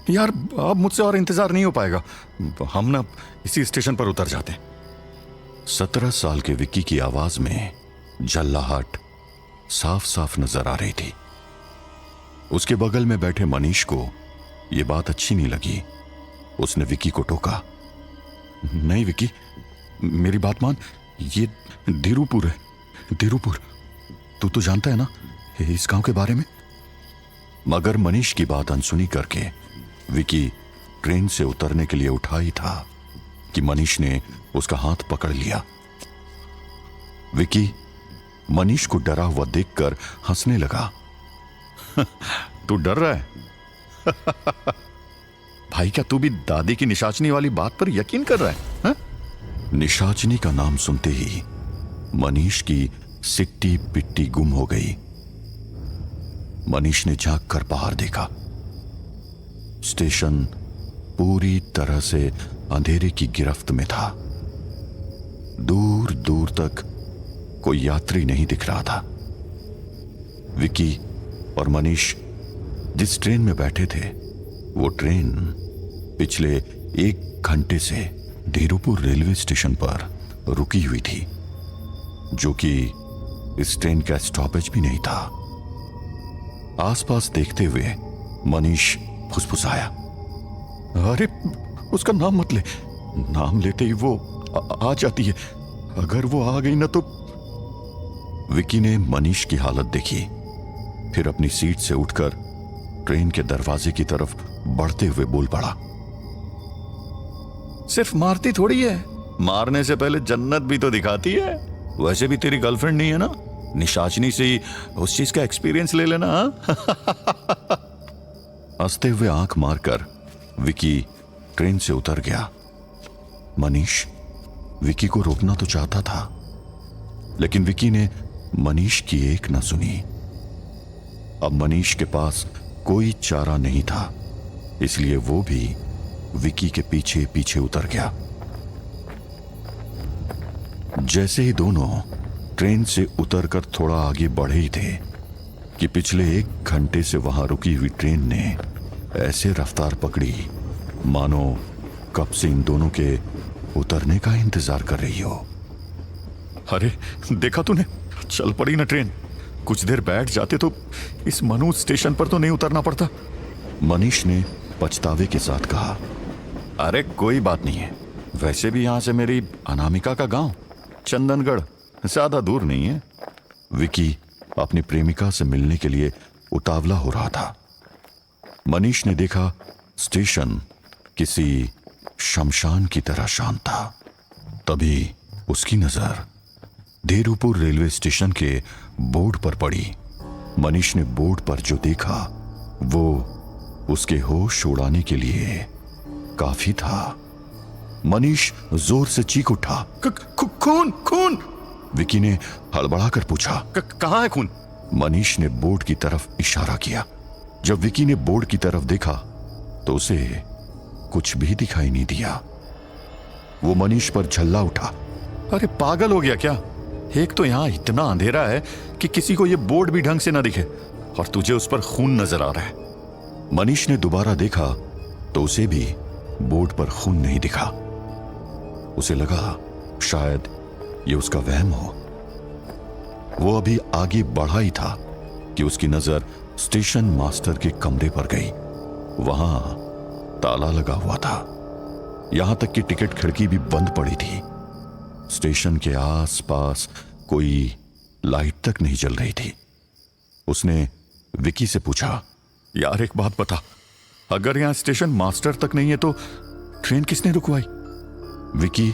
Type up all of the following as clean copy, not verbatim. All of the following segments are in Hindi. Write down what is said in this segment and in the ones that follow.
यार अब मुझसे और इंतजार नहीं हो पाएगा, हम ना इसी स्टेशन पर उतर जाते हैं। 17 साल के विक्की की आवाज में झल्लाहट साफ साफ नजर आ रही थी। उसके बगल में बैठे मनीष को यह बात अच्छी नहीं लगी। उसने विक्की को टोका। नहीं विक्की, मेरी बात मान, ये धीरूपुर है, धीरूपुर। तू तो जानता है ना इस गांव के बारे में। मगर मनीष की बात अनसुनी करके विक्की ट्रेन से उतरने के लिए उठा ही था कि मनीष ने उसका हाथ पकड़ लिया। विक्की मनीष को डरा हुआ देखकर हंसने लगा। तू डर रहा है? भाई क्या तू भी दादी की निशाचनी वाली बात पर यकीन कर रहा है हा? निशाचनी का नाम सुनते ही मनीष की सिट्टी पिट्टी गुम हो गई। मनीष ने झांक कर बाहर देखा। स्टेशन पूरी तरह से अंधेरे की गिरफ्त में था। दूर दूर तक कोई यात्री नहीं दिख रहा था। विक्की और मनीष जिस ट्रेन में बैठे थे वो ट्रेन पिछले 1 घंटे से धीरूपुर रेलवे स्टेशन पर रुकी हुई थी, जो कि इस ट्रेन का स्टॉपेज भी नहीं था। आसपास देखते हुए मनीष फुसफुसाया, अरे उसका नाम मत ले, नाम लेते ही वो आ जाती है, अगर वो आ गई ना तो। विक्की ने मनीष की हालत देखी, फिर अपनी सीट से उठकर ट्रेन के दरवाजे की तरफ बढ़ते हुए बोल पड़ा, सिर्फ मारती थोड़ी है, मारने से पहले जन्नत भी तो दिखाती है। वैसे भी तेरी गर्लफ्रेंड नहीं है ना, निशाचनी से ही उस चीज का एक्सपीरियंस ले लेना। हंसते हुए आंख मारकर विक्की ट्रेन से उतर गया। मनीष विक्की को रोकना तो चाहता था, लेकिन विक्की ने मनीष की एक न सुनी। अब मनीष के पास कोई चारा नहीं था, इसलिए वो भी विक्की के पीछे पीछे उतर गया। जैसे ही दोनों ट्रेन से उतरकर थोड़ा आगे बढ़े ही थे कि पिछले 1 घंटे से वहां रुकी हुई ट्रेन ने ऐसे रफ्तार पकड़ी मानो कब से इन दोनों के उतरने का इंतजार कर रही हो। अरे देखा तूने, चल पड़ी ना ट्रेन। कुछ देर बैठ जाते तो इस मनूज स्टेशन पर तो नहीं उतरना पड़ता। मनीष ने पछतावे के साथ कहा, अरे कोई बात नहीं है, वैसे भी यहां से मेरी अनामिका का गांव चंदनगढ़ ज्यादा दूर नहीं है। विक्की अपनी प्रेमिका से मिलने के लिए उतावला हो रहा था। मनीष ने देखा स्टेशन किसी शमशान की तरह शांत था। तभी उसकी नजर धीरूपुर रेलवे स्टेशन के बोर्ड पर पड़ी। मनीष ने बोर्ड पर जो देखा वो उसके होश उड़ाने के लिए काफी था। मनीष जोर से चीख उठा, खून खून। विक्की ने हड़बड़ाकर पूछा, कहां है खून? मनीष ने बोर्ड की तरफ इशारा किया। जब विक्की ने बोर्ड की तरफ देखा तो उसे कुछ भी दिखाई नहीं दिया। वो मनीष पर झल्ला उठा, अरे पागल हो गया क्या? एक तो यहां इतना अंधेरा है कि किसी को यह बोर्ड भी ढंग से ना दिखे, और तुझे उस पर खून नजर आ रहा है। मनीष ने दोबारा देखा तो उसे भी बोर्ड पर खून नहीं दिखा। उसे लगा शायद ये उसका वहम हो। वो अभी आगे बढ़ा ही था कि उसकी नजर स्टेशन मास्टर के कमरे पर गई। वहां ताला लगा हुआ था, यहां तक कि टिकट खिड़की भी बंद पड़ी थी। स्टेशन के आसपास कोई लाइट तक नहीं जल रही थी। उसने विक्की से पूछा, यार एक बात बता, अगर यहां स्टेशन मास्टर तक नहीं है तो ट्रेन किसने रुकवाई? विक्की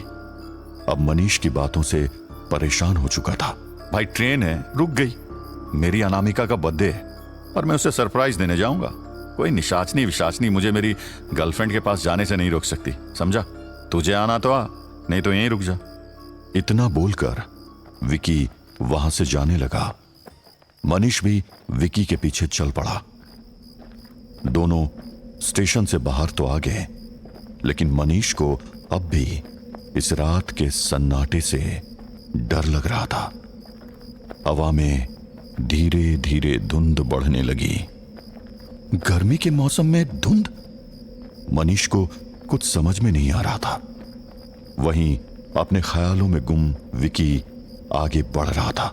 अब मनीष की बातों से परेशान हो चुका था। भाई ट्रेन है, रुक गई। मेरी अनामिका का बर्थडे है और मैं उसे सरप्राइज देने जाऊंगा। कोई निशाचनी विशाचनी मुझे मेरी गर्लफ्रेंड के पास जाने से नहीं रोक सकती, समझा? तुझे आना तो आ, नहीं तो यहीं रुक जा। इतना बोलकर विक्की वहां से जाने लगा। मनीष भी विक्की के पीछे चल पड़ा। दोनों स्टेशन से बाहर तो आ गए, लेकिन मनीष को अब भी इस रात के सन्नाटे से डर लग रहा था। हवा में धीरे धीरे धुंध बढ़ने लगी। गर्मी के मौसम में धुंध? मनीष को कुछ समझ में नहीं आ रहा था। वहीं अपने ख्यालों में गुम विकी आगे बढ़ रहा था।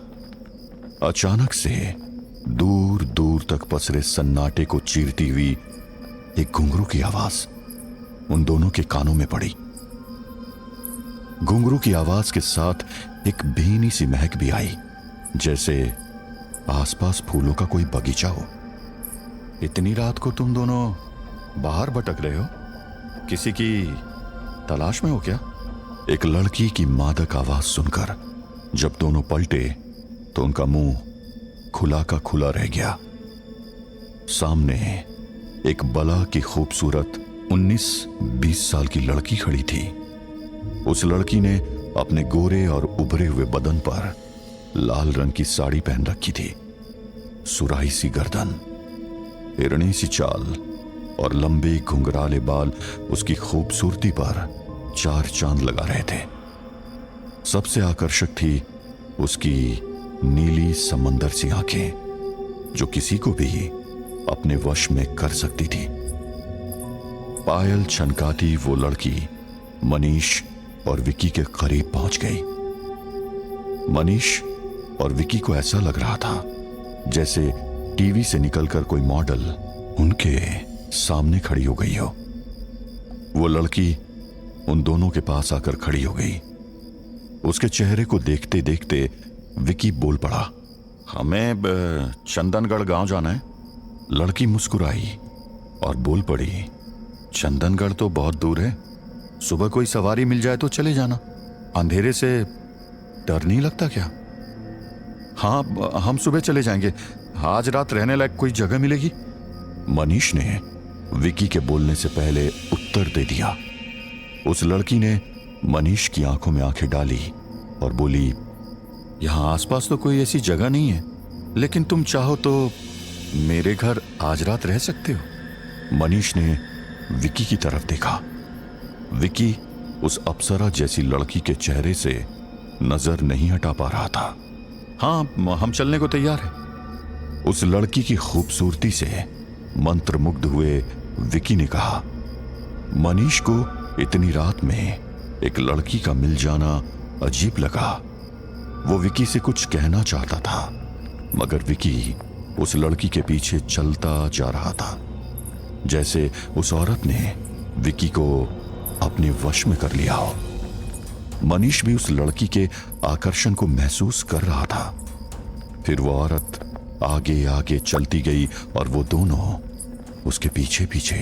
अचानक से दूर दूर तक पसरे सन्नाटे को चीरती हुई एक घुंघरू की आवाज उन दोनों के कानों में पड़ी। घुंघरू की आवाज के साथ एक भीनी सी महक भी आई, जैसे आसपास फूलों का कोई बगीचा हो। इतनी रात को तुम दोनों बाहर भटक रहे हो? किसी की तलाश में हो क्या? एक लड़की की मादक आवाज सुनकर जब दोनों पलटे तो उनका मुंह खुला का खुला रह गया। सामने एक बला की खूबसूरत 19-20 साल की लड़की खड़ी थी। उस लड़की ने अपने गोरे और उभरे हुए बदन पर लाल रंग की साड़ी पहन रखी थी। सुराही सी गर्दन, हिरणी सी चाल और लंबे घुंघराले बाल उसकी खूबसूरती पर 4 चांद लगा रहे थे। सबसे आकर्षक थी उसकी नीली समंदर सी आंखें, जो किसी को भी अपने वश में कर सकती थी। पायल छनकाती वो लड़की मनीष और विकी के करीब पहुंच गई। मनीष और विकी को ऐसा लग रहा था जैसे टीवी से निकलकर कोई मॉडल उनके सामने खड़ी हो गई हो। वो लड़की उन दोनों के पास आकर खड़ी हो गई। उसके चेहरे को देखते देखते विकी बोल पड़ा, हमें चंदनगढ़ गांव जाना है। लड़की मुस्कुराई और बोल पड़ी, चंदनगढ़ तो बहुत दूर है, सुबह कोई सवारी मिल जाए तो चले जाना। अंधेरे से डर नहीं लगता क्या? हाँ, हम सुबह चले जाएंगे। आज रात रहने लायक कोई जगह मिलेगी? मनीष ने विकी के बोलने से पहले उत्तर दे दिया। उस लड़की ने मनीष की आंखों में आंखें डाली और बोली, यहां आसपास तो कोई ऐसी जगह नहीं है, लेकिन तुम चाहो तो मेरे घर आज रात रह सकते हो। मनीष ने विकी की तरफ देखा। विकी उस अप्सरा जैसी लड़की के चेहरे से नजर नहीं हटा पा रहा था। हाँ, हम चलने को तैयार हैं। उस लड़की की खूबसूरती से मंत्रमुग्ध हुए विकी ने कहा। मनीष को इतनी रात में एक लड़की का मिल जाना अजीब लगा। वो विकी से कुछ कहना चाहता था, मगर विकी उस लड़की के पीछे चलता जा रहा था, जैसे उस औरत ने विकी को अपने वश में कर लिया हो। मनीष भी उस लड़की के आकर्षण को महसूस कर रहा था। फिर वो औरत आगे आगे चलती गई और वो दोनों उसके पीछे पीछे।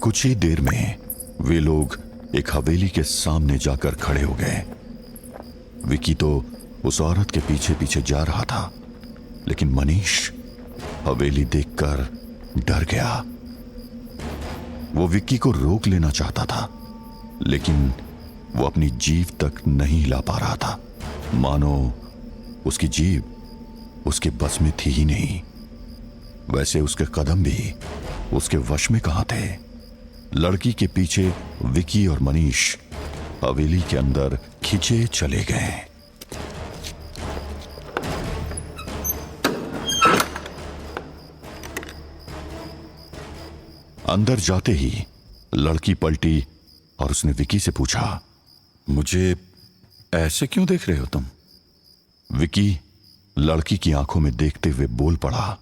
कुछ ही देर में वे लोग एक हवेली के सामने जाकर खड़े हो गए। विकी तो उस औरत के पीछे पीछे जा रहा था, लेकिन मनीष हवेली देखकर डर गया। वो विक्की को रोक लेना चाहता था, लेकिन वो अपनी जीभ तक नहीं हिला पा रहा था, मानो उसकी जीभ उसके बस में थी ही नहीं। वैसे उसके कदम भी उसके वश में कहां थे। लड़की के पीछे विकी और मनीष हवेली के अंदर खींचे चले गए। अंदर जाते ही लड़की पलटी और उसने विकी से पूछा, मुझे ऐसे क्यों देख रहे हो तुम? विकी लड़की की आंखों में देखते हुए बोल पड़ा,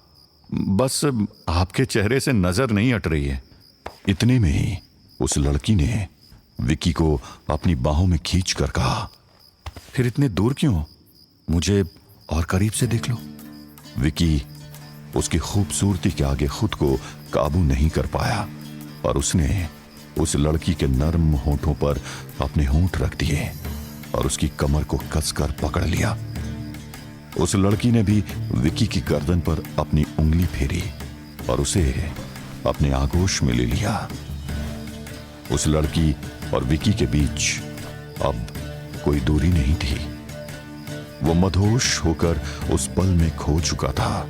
बस आपके चेहरे से नजर नहीं हट रही है। इतने में ही उस लड़की ने विकी को अपनी बाहों में खींच कर कहा, फिर इतने दूर क्यों? मुझे और करीब से देख लो। विकी उसकी खूबसूरती के आगे खुद को काबू नहीं कर पाया और उसने उस लड़की के नर्म होंठों पर अपने होंठ रख दिए और उसकी कमर को कसकर पकड़ लिया। उस लड़की ने भी विकी की गर्दन पर अपनी उंगली फेरी और उसे अपने आगोश में ले लिया। उस लड़की और विकी के बीच अब कोई दूरी नहीं थी। वो मदहोश होकर उस पल में खो चुका था,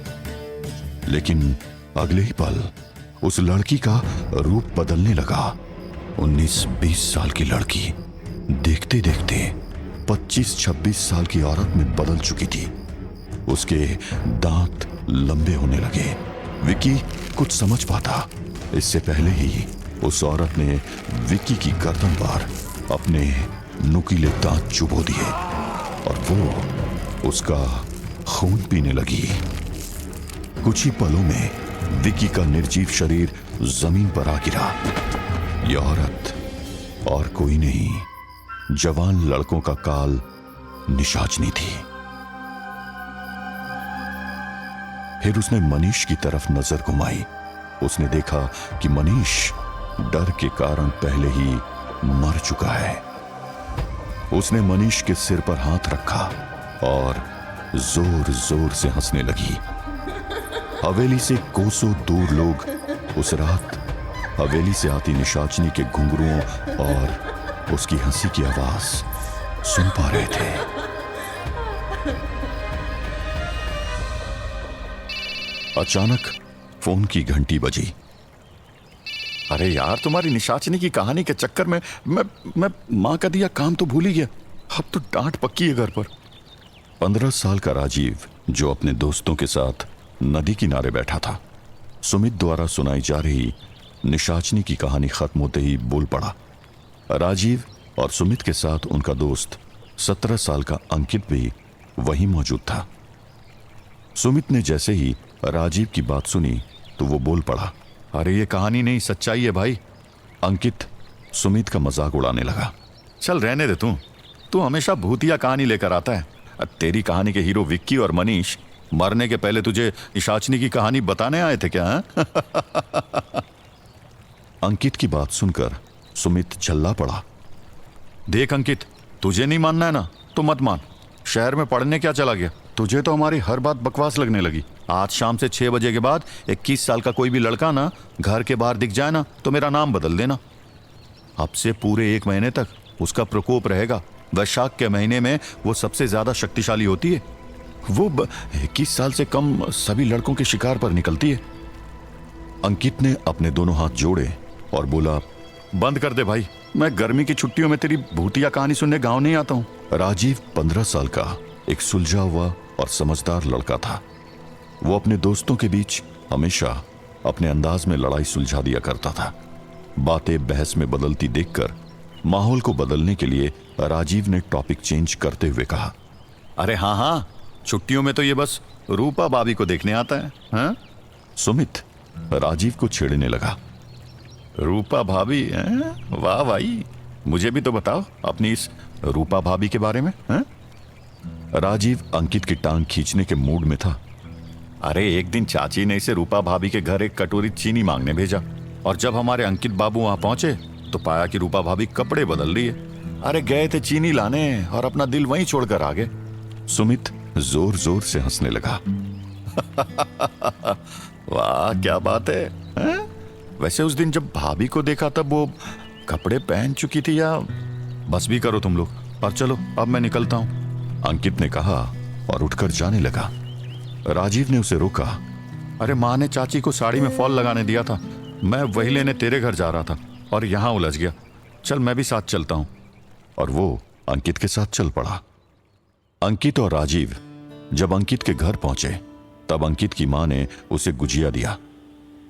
लेकिन अगले ही पल उस लड़की का रूप बदलने लगा। 19-20 साल की लड़की देखते देखते 25-26 साल की औरत में बदल चुकी थी। उसके दांत लंबे होने लगे। विकी कुछ समझ पाता इससे पहले ही उस औरत ने विक्की की गर्दन पर अपने नुकीले दांत चुभो दिए और वो उसका खून पीने लगी। कुछ ही पलों में विक्की का निर्जीव शरीर जमीन पर आ गिरा। यह औरत और कोई नहीं, जवान लड़कों का काल निशाचनी थी। फिर उसने मनीष की तरफ नजर घुमाई। उसने देखा कि मनीष डर के कारण पहले ही मर चुका है। उसने मनीष के सिर पर हाथ रखा और जोर जोर से हंसने लगी। हवेली से कोसों दूर लोग उस रात हवेली से आती निशाचनी के घुंघरुओं और उसकी हंसी की आवाज सुन पा रहे थे। अचानक फोन की घंटी बजी। अरे यार, तुम्हारी निशाचनी की कहानी के चक्कर में मैं माँ का दिया काम तो भूल ही गया। अब तो डांट पक्की है घर पर। 15 साल का राजीव, जो अपने दोस्तों के साथ नदी किनारे बैठा था, सुमित द्वारा सुनाई जा रही निशाचनी की कहानी खत्म होते ही बोल पड़ा। राजीव और सुमित के साथ उनका दोस्त 17 साल का अंकित भी वहीं मौजूद था। सुमित ने जैसे ही राजीव की बात सुनी तो वो बोल पड़ा, अरे ये कहानी नहीं, सच्चाई है भाई। अंकित सुमित का मजाक उड़ाने लगा। चल रहने दे, तू हमेशा भूतिया कहानी लेकर आता है। तेरी कहानी के हीरो विक्की और मनीष मरने के पहले तुझे निशाचनी की कहानी बताने आए थे क्या? अंकित की बात सुनकर सुमित झल्ला पड़ा। देख अंकित, तुझे नहीं मानना है ना तो मत मान। शहर में पढ़ने क्या चला गया? तुझे तो हमारी हर बात बकवास लगने लगी। आज शाम से 6 बजे के बाद 21 साल का कोई भी लड़का ना घर के बाहर दिख जाए ना तो मेरा नाम बदल देना। अब से पूरे 1 महीने तक उसका प्रकोप रहेगा। वैशाख के महीने में वो सबसे ज्यादा शक्तिशाली होती है। वो 21 साल से कम सभी लड़कों के शिकार पर निकलती है। अंकित ने अपने दोनों हाथ जोड़े और बोला, बंद कर दे भाई, मैं गर्मी की छुट्टियों में तेरी भूतिया कहानी सुनने गांव नहीं आता हूं। राजीव 15 साल का एक सुलझा हुआ और समझदार लड़का था। वो अपने दोस्तों के बीच हमेशा अपने अंदाज में लड़ाई सुलझा दिया करता था। बातें बहस में बदलती देखकर माहौल को बदलने के लिए राजीव ने टॉपिक चेंज करते हुए कहा, अरे हाँ, छुट्टियों में तो ये बस रूपा भाभी को देखने आता है। हाँ? सुमित राजीव को छेड़ने लगा। रूपा भाभी? वाह भाई, मुझे भी तो बताओ अपनी इस रूपा भाभी के बारे में। हाँ? राजीव अंकित की टांग खींचने के मूड में था। अरे एक दिन चाची ने इसे रूपा भाभी के घर एक कटोरी चीनी मांगने भेजा और जब हमारे अंकित बाबू वहां पहुंचे तो पाया कि रूपा भाभी कपड़े बदल रही है। अरे गए थे चीनी लाने और अपना दिल वहीं छोड़कर आ गए। सुमित जोर जोर से हंसने लगा। वाह क्या बात है, हैं? वैसे उस दिन जब भाभी को देखा तब वो कपड़े पहन चुकी थी या? बस भी करो तुम लोग और चलो अब मैं निकलता हूं, अंकित ने कहा और उठकर जाने लगा। राजीव ने उसे रोका। अरे माँ ने चाची को साड़ी में फॉल लगाने दिया था, मैं वही लेने तेरे घर जा रहा था और यहां उलझ गया। चल मैं भी साथ चलता हूं। और वो अंकित के साथ चल पड़ा। अंकित और राजीव जब अंकित के घर पहुंचे तब अंकित की मां ने उसे गुजिया दिया।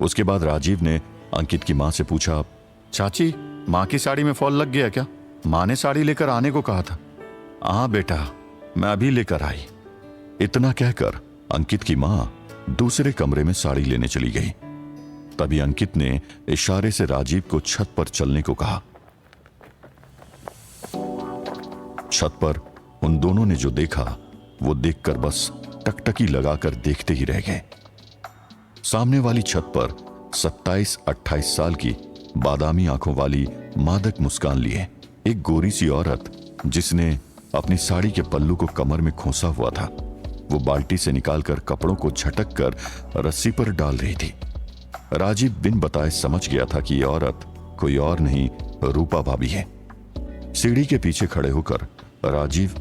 उसके बाद राजीव ने अंकित की मां से पूछा, चाची माँ की साड़ी में फॉल लग गया क्या? माँ ने साड़ी लेकर आने को कहा था। हाँ बेटा, मैं अभी लेकर आई। इतना कहकर अंकित की मां दूसरे कमरे में साड़ी लेने चली गई। तभी अंकित ने इशारे से राजीव को छत पर चलने को कहा। छत पर उन दोनों ने जो देखा वो देखकर बस टकटकी लगाकर देखते ही रह गए। सामने वाली छत पर 27-28 साल की बादामी आंखों वाली मादक मुस्कान लिए एक गोरी सी औरत, जिसने अपनी साड़ी के पल्लू को कमर में खोसा हुआ था, वो बाल्टी से निकालकर कपड़ों को झटक कर रस्सी पर डाल रही थी। राजीव बिन बताए समझ गया था कि यह औरत कोई और नहीं रूपा भाभी है। सीढ़ी के पीछे खड़े होकर राजीव